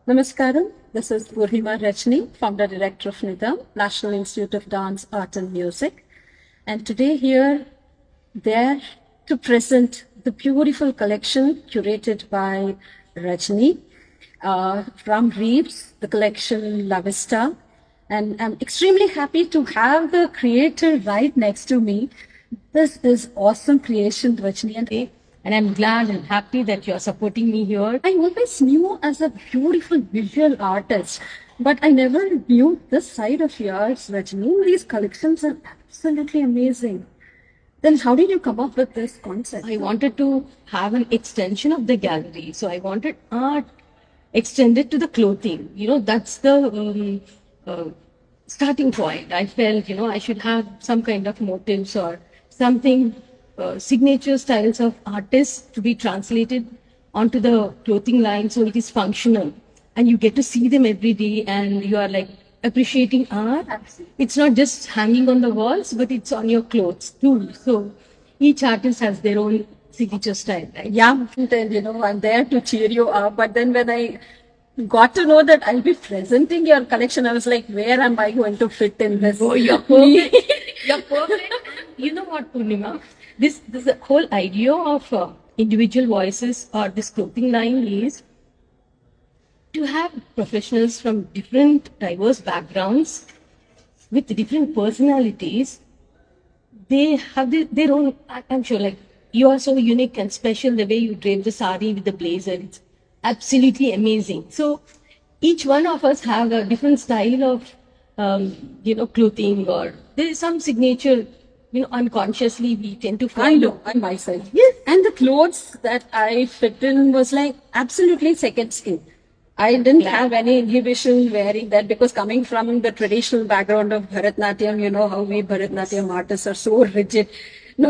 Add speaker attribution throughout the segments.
Speaker 1: Namaskaram. This is Purnima Rajni, founder director of NIDAM, National Institute of Dance, Art and Music. And today here, there to present the beautiful collection curated by Rajni from Reeves, the collection La Vista. And I'm extremely happy to have the creator right next to me. This is awesome creation, Rajni.
Speaker 2: And I'm glad and happy that you're supporting me here.
Speaker 1: I always knew as a beautiful visual artist, but I never knew this side of yours, Rajni. These collections are absolutely amazing. Then how did you come up with this concept?
Speaker 2: I wanted to have an extension of the gallery. So I wanted art extended to the clothing. That's the starting point. I felt, I should have some kind of motives or something, signature styles of artists to be translated onto the clothing line so it is functional and you get to see them every day and you are like appreciating art.
Speaker 1: Absolutely.
Speaker 2: It's not just hanging on the walls, but it's on your clothes too. So each artist has their own signature style, right?
Speaker 1: Yeah, and I'm there to cheer you up. But then when I got to know that I'll be presenting your collection, I was like, where am I going to fit in this?
Speaker 2: Oh, you're perfect. You're perfect. And you know what, Purnima? This whole idea of individual voices or this clothing line is to have professionals from different diverse backgrounds with different personalities. They have their own. I'm sure, like you are so unique and special. The way you drape the sari with the blazer, it's absolutely amazing. So each one of us have a different style of, clothing, or there is some signature. Unconsciously we tend to follow.
Speaker 1: I know, I myself.
Speaker 2: Yes.
Speaker 1: And the clothes that I fit in was like absolutely second skin. I didn't have any inhibition wearing that because coming from the traditional background of Bharatnatyam, you know how we Bharatnatyam artists are so rigid.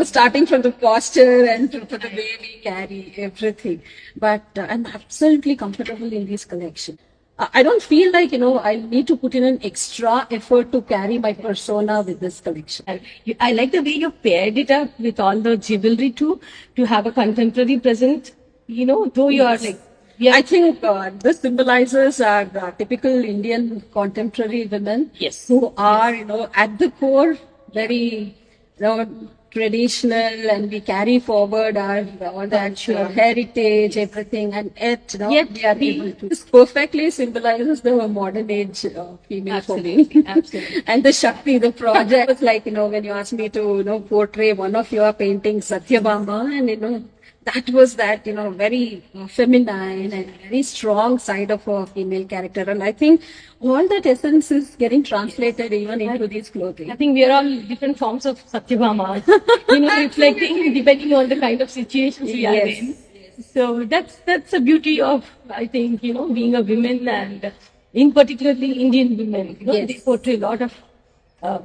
Speaker 1: Starting from the posture and to the way we carry everything. But I'm absolutely comfortable in this collection. I don't feel like, I need to put in an extra effort to carry my persona with this collection.
Speaker 2: I like the way you paired it up with all the jewelry too, to have a contemporary present, though you are like,
Speaker 1: I think this symbolizes our typical Indian contemporary women
Speaker 2: Yes.
Speaker 1: who are, at the core very, traditional, and we carry forward our all that heritage, everything, and
Speaker 2: Yet
Speaker 1: we are
Speaker 2: we-
Speaker 1: able to. This perfectly symbolizes the modern age female for me.
Speaker 2: Absolutely, absolutely.
Speaker 1: And the Shakti, the project was like, when you asked me to, portray one of your paintings, Satyabhama, and that was that, very feminine and very strong side of a female character. And I think all that essence is getting translated even into these clothing.
Speaker 2: I think we are all different forms of Satyabhama, reflecting depending on the kind of situations we are
Speaker 1: Yes.
Speaker 2: in. So that's the beauty of, I think, being a woman, and in particularly Indian women.
Speaker 1: Yes.
Speaker 2: They portray a lot of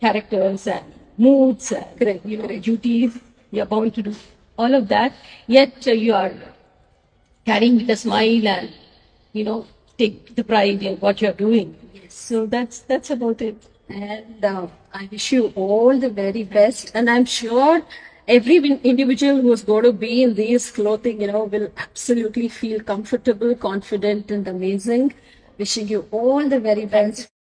Speaker 2: characters and moods and
Speaker 1: Correct,
Speaker 2: duties. You're bound to do all of that. Yet you are carrying with a smile and take the pride in what you're doing. So that's about it.
Speaker 1: And I wish you all the very best. And I'm sure every individual who's going to be in these clothing, will absolutely feel comfortable, confident, and amazing. Wishing you all the very best.